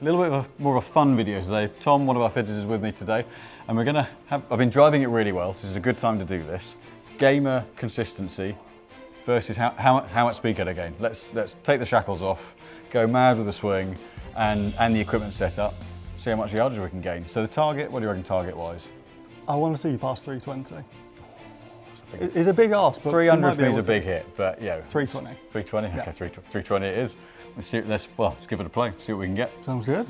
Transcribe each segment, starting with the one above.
A little bit of more of a fun video today. Tom, one of our fitters, is with me today, and we're gonna have, I've been driving it really well, so this is a good time to do this. Gamer consistency versus how much speed can I gain? Let's take the shackles off, go mad with the swing and the equipment setup, see how much yardage we can gain. So the target, what do you reckon target wise? I want to see you past 320. It's a big ask, but 300 for me is a big hit, but yeah. 320. 320, okay, 320 it is. Let's give it a play, see what we can get. Sounds good.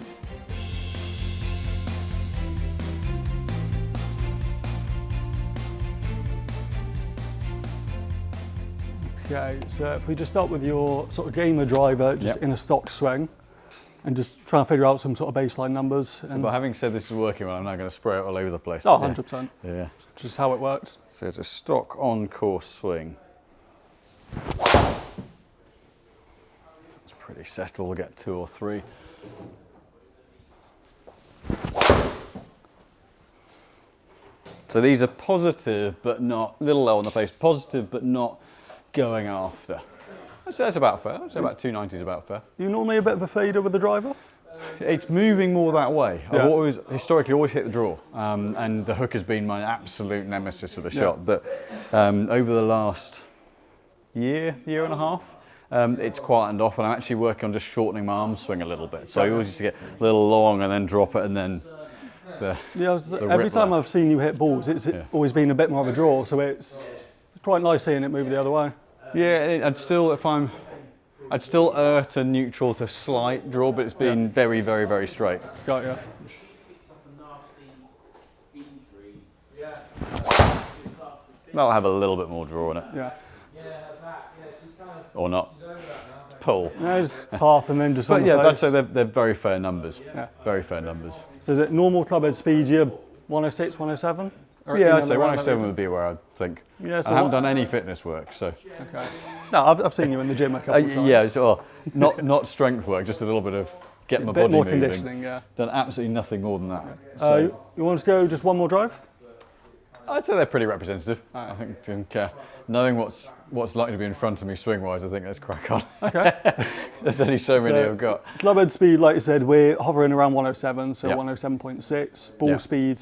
Okay, so if we just start with your sort of gamer driver, just in a stock swing, and just try and figure out some sort of baseline numbers. So, but having said this is working well, I'm not going to spray it all over the place. Oh, 100%. Yeah. Just how it works. So it's a stock on course swing. Pretty settled, we'll get 2 or 3. So these are positive, but not, a little low on the face, positive, but not going after. That's about fair. I'd say about 290 is about fair. You normally a bit of a fader with the driver? It's moving more that way. Yeah. I've historically always hit the draw, and the hook has been my absolute nemesis of the shot. But over the last year and a half, it's quietened off, and I'm actually working on just shortening my arm swing a little bit. So I always used to get a little long and then drop it, and then every time I've seen you hit balls, it's always been a bit more of a draw. So it's quite nice seeing it move the other way. Yeah, I'd still err to neutral to slight draw, but it's been very, very, very straight. Got you. That'll have a little bit more draw in it. Yeah. Or not. Pull. No, just path and then just on but the yeah, face. I'd say they're very fair numbers. Yeah. Very fair numbers. So is it normal clubhead speed, you're 106, 107? Yeah, I'd say 107 would be where I'd think. Yeah, so I haven't done any fitness work, so. Okay. No, I've seen you in the gym a couple of times. Yeah, so, not strength work, just a little bit of get my body moving. A bit more conditioning, yeah. Done absolutely nothing more than that. So. You want us to go just one more drive? I'd say they're pretty representative. I think knowing what's likely to be in front of me swing-wise, I think let's crack on. Okay. There's only so many I've got. Clubhead speed, like you said, we're hovering around 107, so 107.6. Ball speed,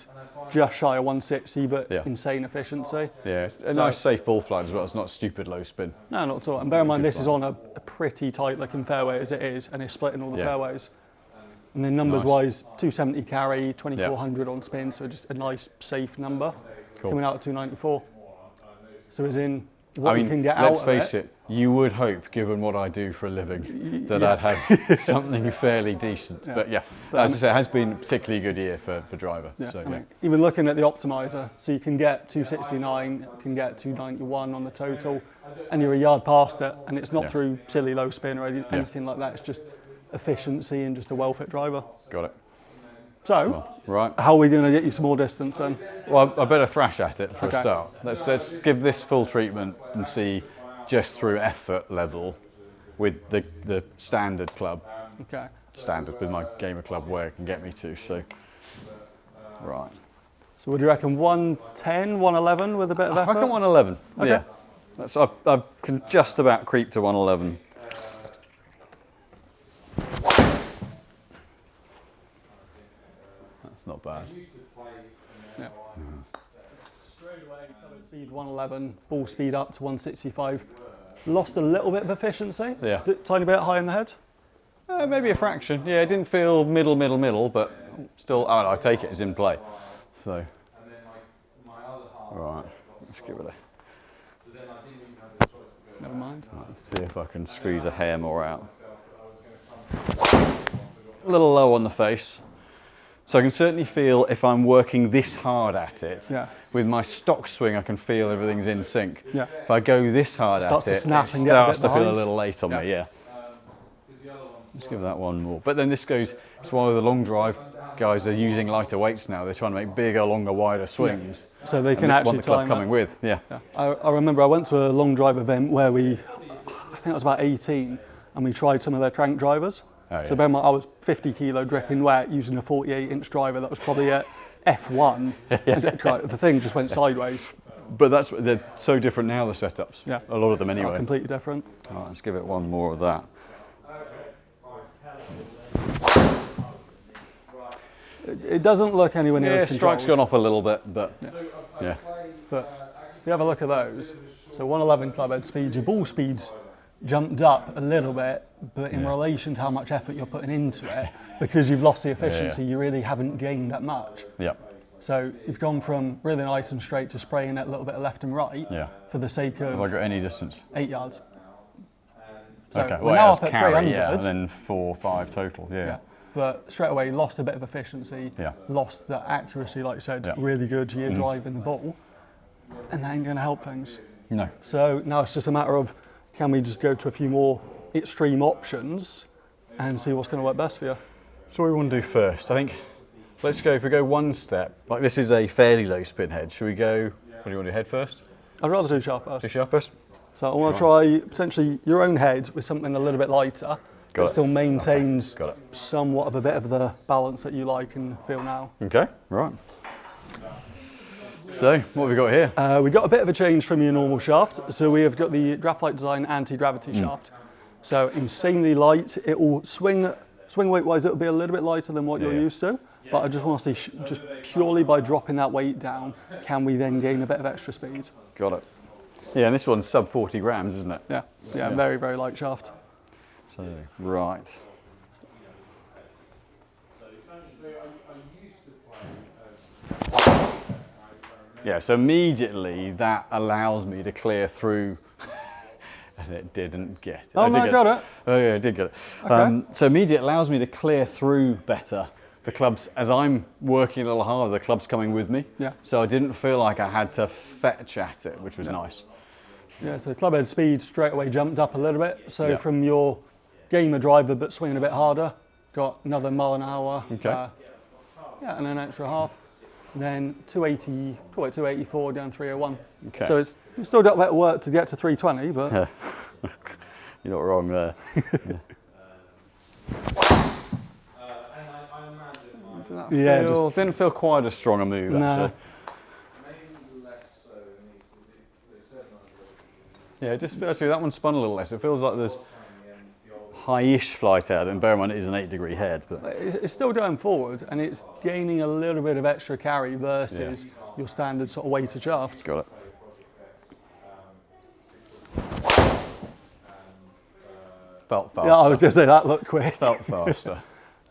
just shy of 160, but insane efficiency. Yeah, it's a nice safe ball flight as well. It's not stupid low spin. No, not at all. And bear in mind, this is on a pretty tight looking fairway as it is, and it's splitting all the fairways. And then numbers-wise, 270 carry, 2400 on spin, so just a nice, safe number. Cool. Coming out at 294. So as in, what you can get out of it. Let's face it, you would hope, given what I do for a living, that I'd have something fairly decent. But as I say, it has been a particularly good year for driver. Yeah, so, I mean, even looking at the optimizer, so you can get 269, can get 291 on the total, and you're a yard past it, and it's not through silly low spin or anything like that. It's just efficiency and just a well-fit driver. Got it. So, how are we going to get you some more distance then? Well, I better thrash at it for a start. Let's give this full treatment and see just through effort level with the standard club. Okay. Standard with my gamer club where it can get me to. So, So, would you reckon 110, 111 with a bit of effort? I reckon 111. Okay. Yeah. I can just about creep to 111. That's not bad. Yeah. Straight away, speed 111, ball speed up to 165. Lost a little bit of efficiency. Yeah. Tiny bit high in the head. Maybe a fraction. Yeah, it didn't feel middle, but still, I take it as in play. So, right, let's give it a. Never mind. Let's see if I can squeeze a hair more out. A little low on the face. So I can certainly feel if I'm working this hard at it, with my stock swing I can feel everything's in sync. Yeah. If I go this hard at it, it starts to feel a little late on me, Let's give that one more. But then this goes, it's why the long drive guys are using lighter weights now. They're trying to make bigger, longer, wider swings. So they can actually want the club coming with, I remember I went to a long drive event where I think I was about 18, and we tried some of their crank drivers. So bear in mind, I was 50 kilo dripping wet using a 48-inch driver that was probably at F1. The thing just went sideways. But they're so different now, the setups. Yeah. A lot of them anyway. Completely different. All right, let's give it one more of that. It doesn't look anywhere near as controlled. Strike's gone off a little bit, but yeah. But if you have a look at those, so 111 club head speed, your ball speed's jumped up a little bit, but in relation to how much effort you're putting into it, because you've lost the efficiency, you really haven't gained that much. Yeah. So you've gone from really nice and straight to spraying it a little bit of left and right for the sake of... Have I got any distance? 8 yards. So okay, we're now up at carry, 300. Yeah, and then 4 or 5 total, But straight away lost a bit of efficiency, lost the accuracy, like you said, really good year driving the ball, and that ain't going to help things. No. So now it's just a matter of, can we just go to a few more extreme options and see what's going to work best for you? So what we want to do first, I think, let's go, if we go one step, like this is a fairly low spin head, should we go, what do you want to do, head first? I'd rather do shaft first. Do shaft first? So I want to try potentially your own head with something a little bit lighter, but still maintains somewhat of a bit of the balance that you like and feel now. Okay, right. So, what have we got here? We've got a bit of a change from your normal shaft. So we have got the Graphite Design anti-gravity shaft. So insanely light. It will swing weight wise, it'll be a little bit lighter than what you're used to. But I just want to see, just purely by dropping that weight down, can we then gain a bit of extra speed? Got it. Yeah, and this one's sub 40 grams, isn't it? Yeah, very, very light shaft. So, right. Yeah, so immediately that allows me to clear through, and it didn't get it. Oh, no, I got it. Oh yeah, I did get it. Okay. So immediately it allows me to clear through better. The clubs, as I'm working a little harder, the club's coming with me. Yeah. So I didn't feel like I had to fetch at it, which was nice. Yeah, so club head speed straight away jumped up a little bit. So from your gamer driver but swinging a bit harder, got another mile an hour. Okay. And an extra half. Then 280, call it 284 down 301. Okay. So it's still got a bit of work to get to 320, but you're not wrong there. Didn't feel quite as strong a move actually. Yeah, just actually that one spun a little less. It feels like there's high-ish flight out, and bear in mind it is an 8-degree head. But it's still going forward, and it's gaining a little bit of extra carry versus your standard sort of weighted shaft. Got it. Felt faster. Yeah, I was going to say that looked quick. Felt faster.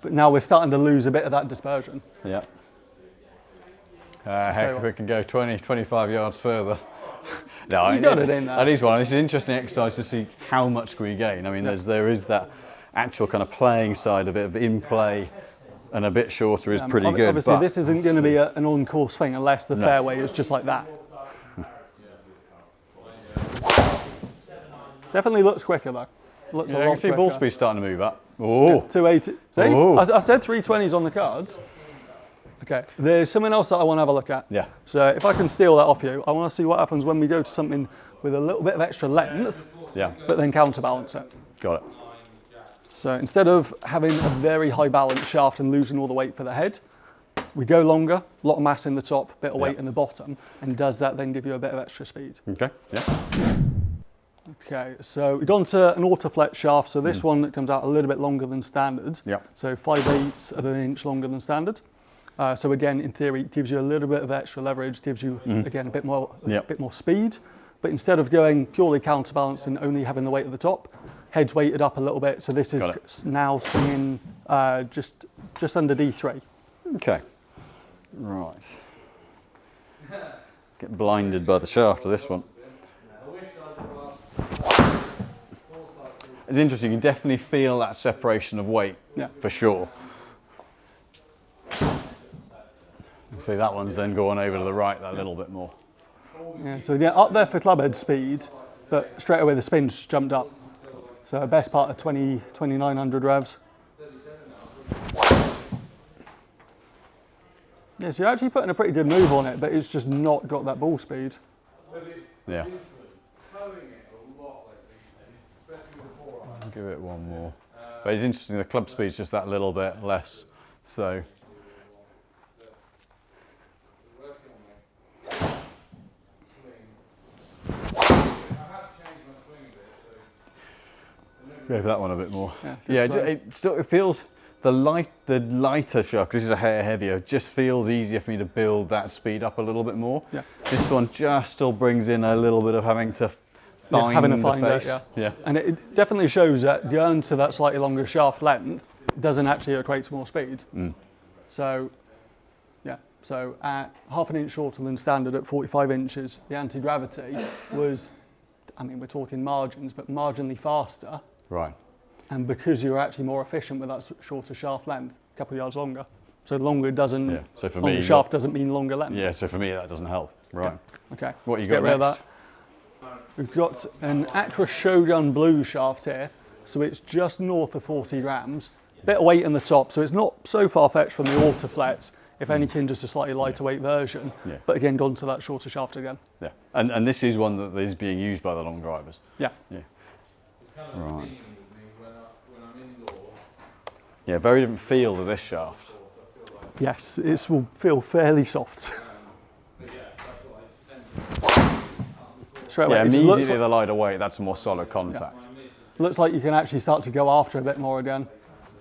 But now we're starting to lose a bit of that dispersion. Yeah. Heck, if we can go 20, 25 yards further. No, you got it in there. That is one. It's an interesting exercise to see how much can we gain. I mean, there is that actual kind of playing side of it, of in play, and a bit shorter is pretty good. Obviously, this isn't going to be an on-course swing unless the fairway is just like that. Definitely looks quicker though. Looks a lot you can see quicker. ball speed starting to move up. Oh, 280. See, I said 320s on the cards. Okay, there's something else that I want to have a look at. Yeah. So if I can steal that off you, I want to see what happens when we go to something with a little bit of extra length, but then counterbalance it. Got it. So instead of having a very high balance shaft and losing all the weight for the head, we go longer, a lot of mass in the top, bit of weight in the bottom, and does that then give you a bit of extra speed? Okay, yeah. Okay, so we've gone to an autoflex shaft, so this one comes out a little bit longer than standard. Yeah. So 5/8 of an inch longer than standard. So again, in theory, it gives you a little bit of extra leverage, gives you, again, a bit more speed. But instead of going purely counterbalance and only having the weight at the top, head's weighted up a little bit. So this is now swinging just under D3. Okay. Right. Get blinded by the shaft of this one. It's interesting, you definitely feel that separation of weight, for sure. See, that one's then going over to the right that little bit more. Yeah, so up there for club head speed, but straight away the spin's jumped up. So best part of 2,900 revs. Yeah, so you're actually putting a pretty good move on it, but it's just not got that ball speed. Yeah. I'll give it one more. But it's interesting, the club speed's just that little bit less, so. Give that one a bit more. Yeah, it feels the lighter shaft, 'cause this is a hair heavier, just feels easier for me to build that speed up a little bit more. Yeah. This one just still brings in a little bit of having to find having to the find face. it, yeah. And it definitely shows that going to that slightly longer shaft length doesn't actually equate to more speed. So, yeah. So at half an inch shorter than standard at 45 inches, the anti-gravity was, I mean, we're talking margins, but marginally faster. Right. And because you're actually more efficient with that shorter shaft length, a couple of yards longer. So longer doesn't, Yeah. So for longer me, shaft doesn't mean longer length. Yeah, so for me that doesn't help. Right. Yeah. Okay. What you Let's got get rid next? of that. We've got an Acra Shogun Blue shaft here. So it's just north of 40 grams. Bit of weight in the top, so it's not so far-fetched from the Autoflex. If anything, just a slightly lighter weight version. Yeah. But again, gone to that shorter shaft again. Yeah. And this is one that is being used by the long drivers. Yeah. Yeah. Right. Yeah, very different feel to this shaft. Yes, it will feel fairly soft. Straight away. Yeah, immediately the lighter weight, that's a more solid contact. Yeah. Looks like you can actually start to go after a bit more again.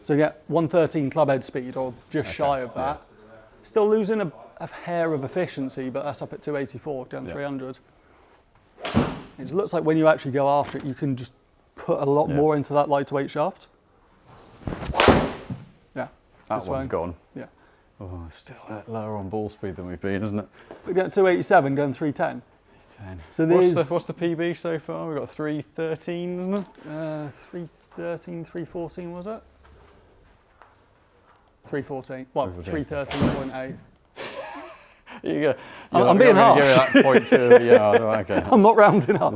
So you get 113 club head speed, or just shy of that. Yeah. Still losing a hair of efficiency, but that's up at 284, down 300. It looks like when you actually go after it, you can just put a lot more into that lighter weight shaft. Yeah. That one's gone. Yeah. Oh, still lower on ball speed than we've been, isn't it? We get 287 going 310. So what's the PB so far? We've got 313, isn't it? 313, 314 was it? 314. What? 313.8. You go. I'm being harsh. Give that point to yard. Okay. I'm not rounding up.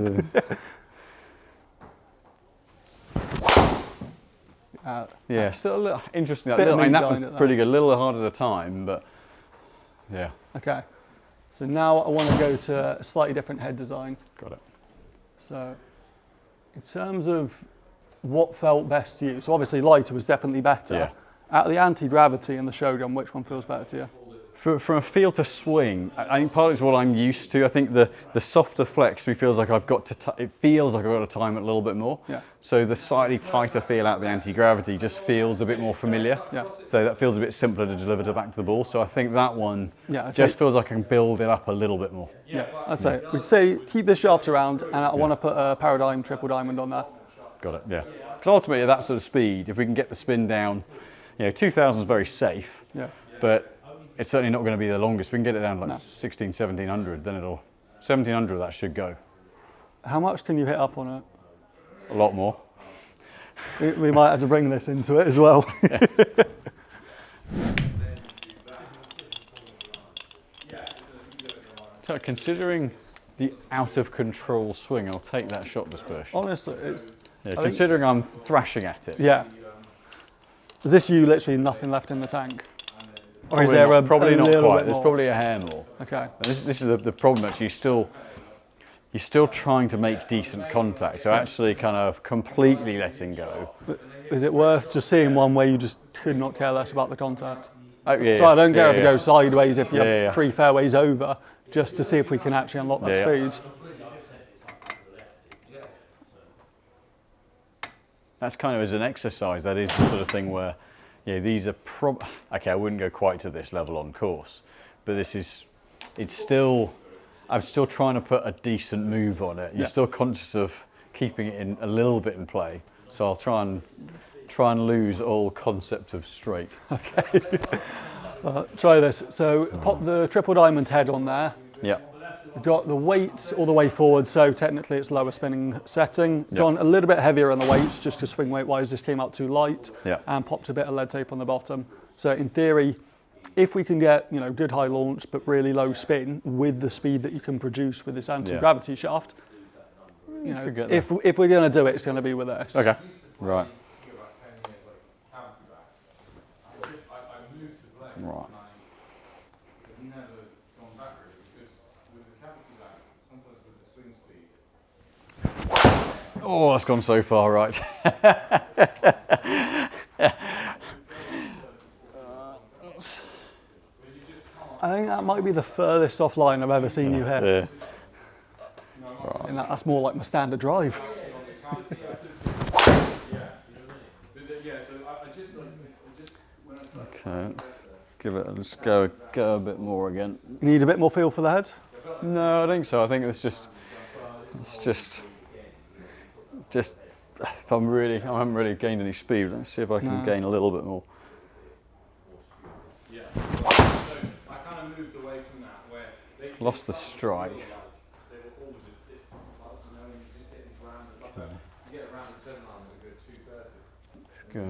Yeah, still a little interesting. I mean, that was pretty good. A little hard at a time, but yeah. Okay. So now I want to go to a slightly different head design. Got it. So in terms of what felt best to you, so obviously lighter was definitely better. Yeah. Out of the anti-gravity and the Shogun, which one feels better to you? From a feel to swing, I think partly it's what I'm used to. I think the softer flex feels like I've got to. It feels like I've got to time it a little bit more. Yeah. So the slightly tighter feel out of the anti-gravity just feels a bit more familiar. Yeah. So that feels a bit simpler to deliver back to the ball. So I think that one just feels like I can build it up a little bit more. Yeah, I'd say we'd say keep this shaft around, and I want to put a Paradigm triple diamond on there. Got it. Yeah. Because ultimately, at that sort of speed, if we can get the spin down, 2000 is very safe. Yeah. But it's certainly not going to be the longest. We can get it down to like 16, 1700, then 1700 that should go. How much can you hit up on it? A lot more. We might have to bring this into it as well. So considering the out of control swing, I'll take that shot dispersion. Honestly, considering I'm thrashing at it. Yeah. Is this you literally nothing left in the tank? Or probably is there not, probably not quite. There's probably a hair more. Okay. And this is the problem. Actually, you're still trying to make decent contact. So actually, kind of completely letting go. Is it worth just seeing one where you just could not care less about the contact? Oh, yeah. So I don't care if it goes sideways, if you're 3 fairways over, just to see if we can actually unlock that speed. That's kind of as an exercise. That is the sort of thing where. These are okay, I wouldn't go quite to this level on course, but I'm still trying to put a decent move on it. You're still conscious of keeping it in a little bit in play, so I'll try and lose all concept of straight. Okay. Try this. So pop the triple diamond head on there. Yeah. We've got the weight all the way forward, so technically it's lower spinning setting. Gone a little bit heavier on the weights, just because swing weight wise this came out too light, and popped a bit of lead tape on the bottom. So in theory, if we can get good high launch but really low spin with the speed that you can produce with this anti-gravity shaft, if we're going to do it, it's going to be with this. Okay. Right. Right. Oh, that's gone so far right. I think that might be the furthest offline I've ever seen you hit. Yeah. Right. And that's more like my standard drive. Okay, let's give it. Let's go a bit more again. You need a bit more feel for the head? No, I think so. I think it's just if I haven't really gained any speed. Let's see if I can gain a little bit more. Yeah. So I kind of moved away from that where they Lost the strike. They were always a distance apart, you know, and you just hit these rounds. Like you get around at 7 iron with a good 230. Let's go.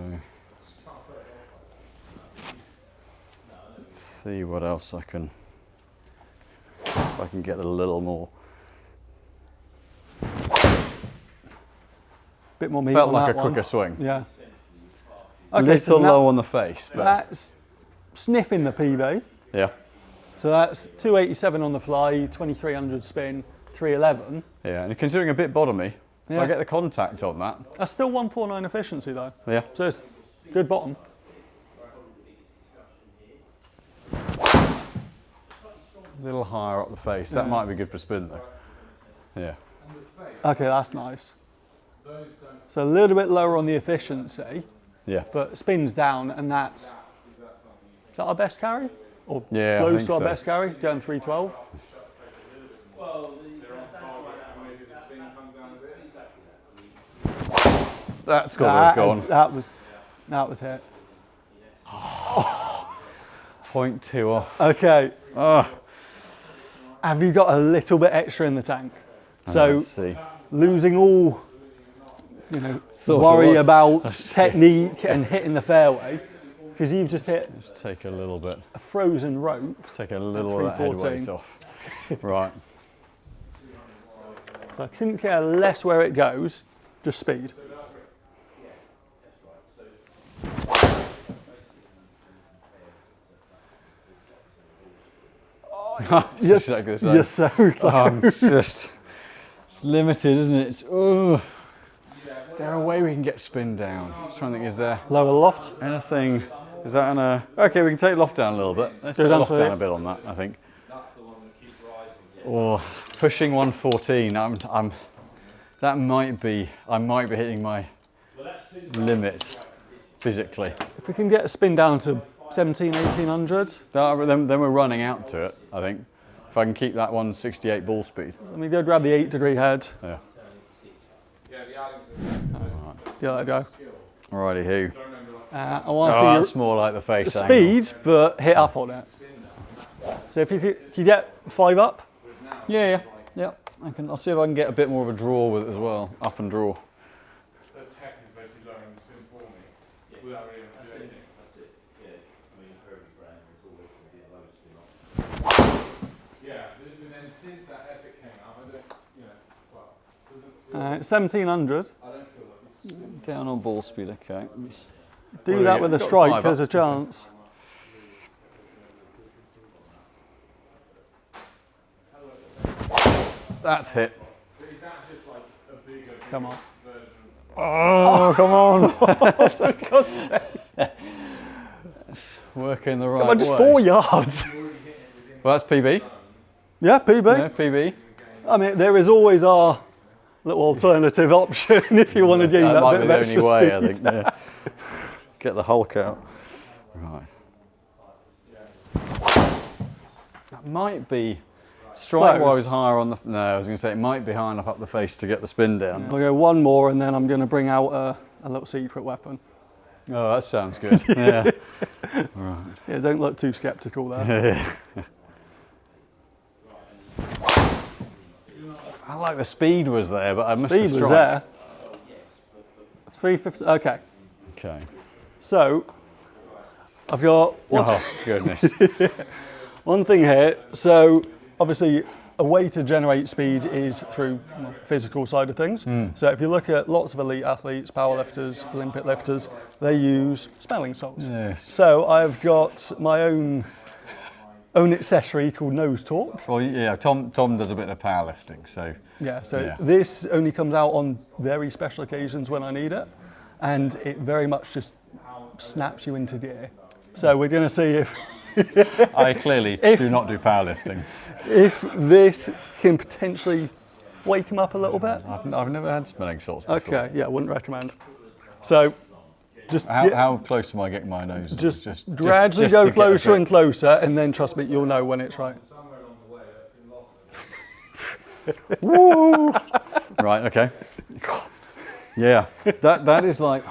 Let's see what else I can. If I can get a little more. Bit more meat. Felt on like that a quicker swing. Yeah. A little low on the face. But that's sniffing the PB. yeah. So that's 287 on the fly, 2300 spin, 311. Yeah, and considering a bit bottomy, if I get the contact on that. That's still 149 efficiency though. Yeah. So it's good bottom. A little higher up the face. That might be good for spin though. Yeah. Okay, that's nice. So a little bit lower on the efficiency, Yeah. but spins down, and is that our best carry? Or close to our best carry, going 312? That's got to have gone. That was hit. 0.2 off. Okay. Oh. Have you got a little bit extra in the tank? So Let's see. losing all, worry about technique and hitting the fairway, because you've just hit. Let's take a little bit. A frozen rope. Take a little of that head weight off. Right. So I couldn't care less where it goes, just speed. You're so close. It's limited, isn't it? Is there a way we can get spin down? I was trying to think, is there lower loft? Anything? Is that okay, we can take loft down a little bit. Let's take loft down a bit on that, I think. Or pushing 114. I might be hitting my limit physically. If we can get a spin down to 17, 1800. Then we're running out to it, I think. If I can keep that 168 ball speed. Let me go grab the 8-degree head. Yeah. Yeah, there go. Alrighty, who? I want to see that's more like the face the angle. speed, but hit up on it. So if you get 5 up? Yeah. I'll see if I can get a bit more of a draw with it as well. Up and draw. The tech is basically lowering the spin for me without really doing anything. Yeah, and then since that epic came out, I don't, doesn't feel 1700. I don't feel like it's Down on ball speed, okay. Do that with a strike, there's a chance. That's hit. Is that just like a bigger Come on. version Oh, come on. For God's sake. Working the right Come on, just way. 4 yards. Well, that's PB. Yeah, PB. Yeah, PB. I mean, there is always our little alternative option if you want to gain that might bit be of the extra only way, I speed. think. Yeah. Get the Hulk out. Right. That might be strike-wise higher on the. No, I was going to say it might be high enough up the face to get the spin down. I'll go one more, and then I'm going to bring out a little secret weapon. Oh, that sounds good. Yeah. Right. Yeah, don't look too sceptical there. I like the speed was there, but I missed the Speed strike. was there. 350. Okay. Okay. So I've got Oh goodness. one thing here. So obviously, a way to generate speed is through physical side of things. So if you look at lots of elite athletes, powerlifters, Olympic lifters, they use smelling salts. Yes. So I've got my own accessory called Nose Talk. Well, yeah. Tom does a bit of powerlifting, so. Yeah. So this only comes out on very special occasions when I need it, and it very much just snaps you into gear. So we're going to see if. I clearly do not do powerlifting. If this can potentially wake him up a little bit. I've never had smelling salts before. Okay, yeah, wouldn't recommend. So Just how close am I getting my nose? Just gradually go closer and closer, and then trust me, you'll know when it's right. Somewhere along the way, Woo! Right, okay. Yeah, that is like,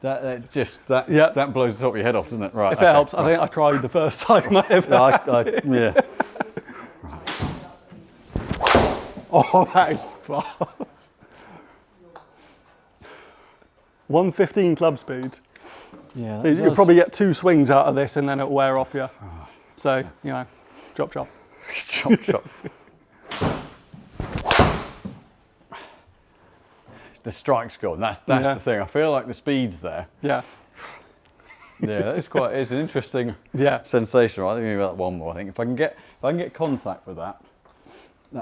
that blows the top of your head off, doesn't it? Right. If it helps, I think I cried the first time I ever had yeah. Oh, that is fast. 115 club speed. Yeah, You'll probably get 2 swings out of this and then it'll wear off you. So, chop chop. Chop chop. The strike's gone. That's the thing. I feel like the speed's there. Yeah. Yeah, it's an interesting sensation. Right? I think maybe that one more. I think if I can get contact with that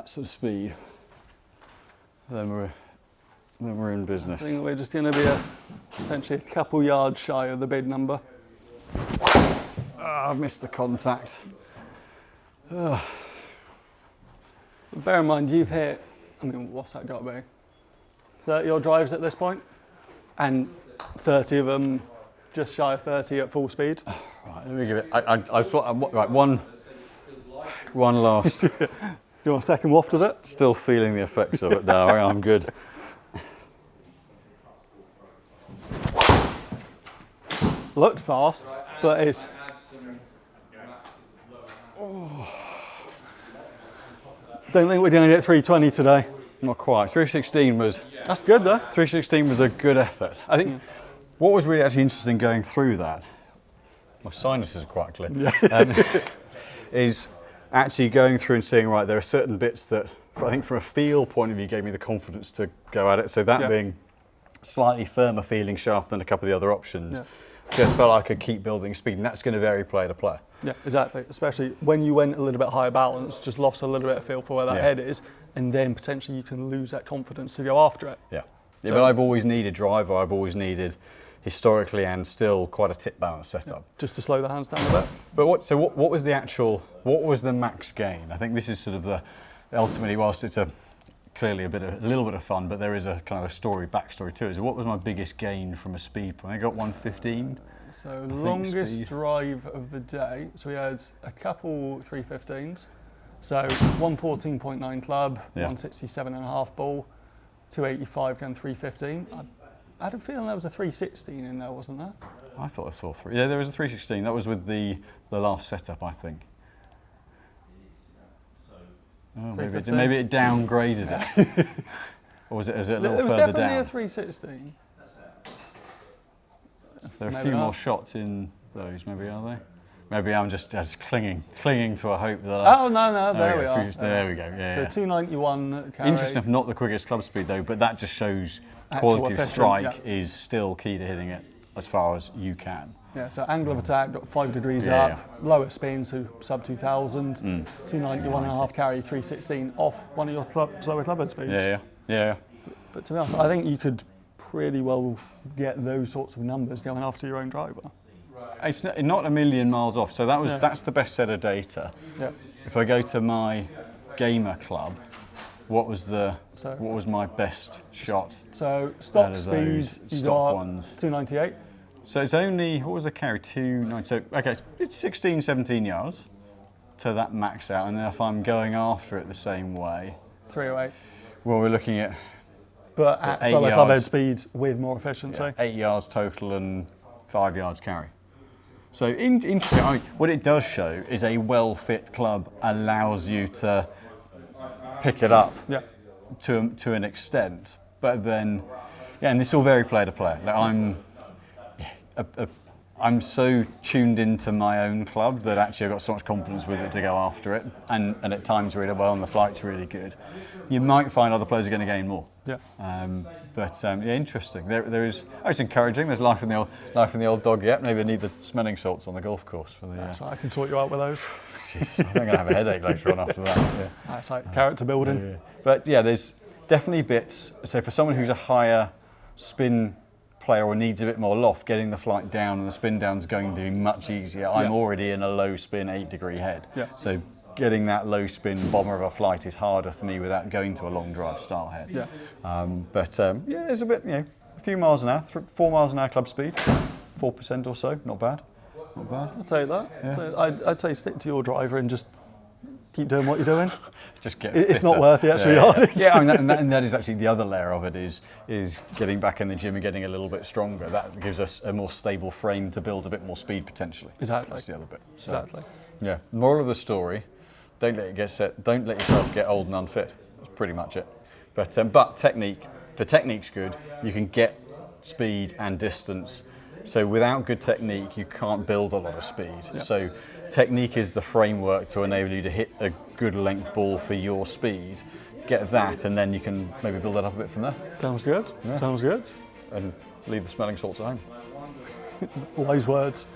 sort of speed, then we're in business. I think we're just going to be essentially a couple yards shy of the bid number. I missed the contact. But bear in mind, you've hit, what's that got to be? 30 odd drives at this point, and 30 of them just shy of 30 at full speed. Right, let me give it. Right, one last. You want a second waft of it? Still feeling the effects of it now. I'm good. Looked fast, but it's. Don't think we're going to get 320 today. Not quite. 316 was. That's good though. 316 was a good effort. I think what was really actually interesting going through that, my sinuses are quite clear, is actually going through and seeing, right, there are certain bits that I think from a feel point of view gave me the confidence to go at it. So that being slightly firmer feeling shaft than a couple of the other options, just felt like I could keep building speed, and that's going to vary player to player. Yeah, exactly. Especially when you went a little bit higher balance, just lost a little bit of feel for where that head is, and then potentially you can lose that confidence to go after it. Yeah. Yeah, but I've always needed driver. I've always needed, historically and still, quite a tip balance setup. Just to slow the hands down a bit. But what was the max gain? I think this is sort of the, ultimately, whilst it's clearly a little bit of fun, but there is a kind of a backstory to it. So what was my biggest gain from a speed point? I got 115. So longest drive of the day. So we had a couple 315s. So 114.9 club, 167.5 ball, 285 down 315. I had a feeling there was a 316 in there, wasn't there? I thought I saw 3. Yeah, there was a 316. That was with the last setup, I think. Oh, maybe it downgraded it. Or was it a little further down? It was definitely a 316. There are a few more shots in those, maybe, are they? Maybe I'm just clinging to a hope that. Oh no, there we are. There we go. Yeah. So 291 carry. Interesting enough, not the quickest club speed though, but that just shows quality of strike is still key to hitting it as far as you can. Yeah. So angle of attack got 5 degrees up, lower spin, so sub 2000, 291.5 carry, 316 off one of your slower clubhead speeds. Yeah. But to be honest, I think you could pretty well get those sorts of numbers going after your own driver. It's not a million miles off, so that's the best set of data. Yeah. If I go to my gamer club, what was my best shot? So stock speed, you got ones. 298. So it's only, what was the carry? 290. So okay, it's 16, 17 yards to that max out, and then if I'm going after it the same way, 308. Well, we're looking at. But at slower clubhead speeds with more efficiency. Yeah, 8 yards total and 5 yards carry. So interesting. I mean, what it does show is a well-fit club allows you to pick it up to an extent, but then and this will vary player to player. Like I'm so tuned into my own club that actually I've got so much confidence with it to go after it, and at times really well, and the flight's really good. You might find other players are going to gain more. Yeah. Interesting. There is. It's encouraging. There's life in the old dog yet. Maybe I need the smelling salts on the golf course for the. That's right. I can sort you out with those. Jeez, I'm going to have a headache later on after that. Yeah. That's like character building. Yeah. But yeah, there's definitely bits. So for someone who's a higher spin player or needs a bit more loft, getting the flight down and the spin down is going to be much easier. I'm already in a low spin 8-degree head. Yeah. So getting that low spin bomber of a flight is harder for me without going to a long drive style head. Yeah. There's a bit, a few miles an hour, 4 miles an hour club speed, 4% or so, not bad. Not bad. I'll take that. Yeah. I'd say stick to your driver and just keep doing what you're doing. Just get it's fitter. not worth the extra yardage. Yeah, I mean, and that is actually the other layer of it is getting back in the gym and getting a little bit stronger. That gives us a more stable frame to build a bit more speed potentially. Exactly. That's the other bit. So, exactly. Yeah. Moral of the story: don't let yourself get old and unfit. That's pretty much it. But technique. The technique's good. You can get speed and distance. So without good technique, you can't build a lot of speed. Yeah. So technique is the framework to enable you to hit a good length ball for your speed. Get that, and then you can maybe build that up a bit from there. Sounds good. Yeah. Sounds good. And leave the smelling salts at home. Wise words.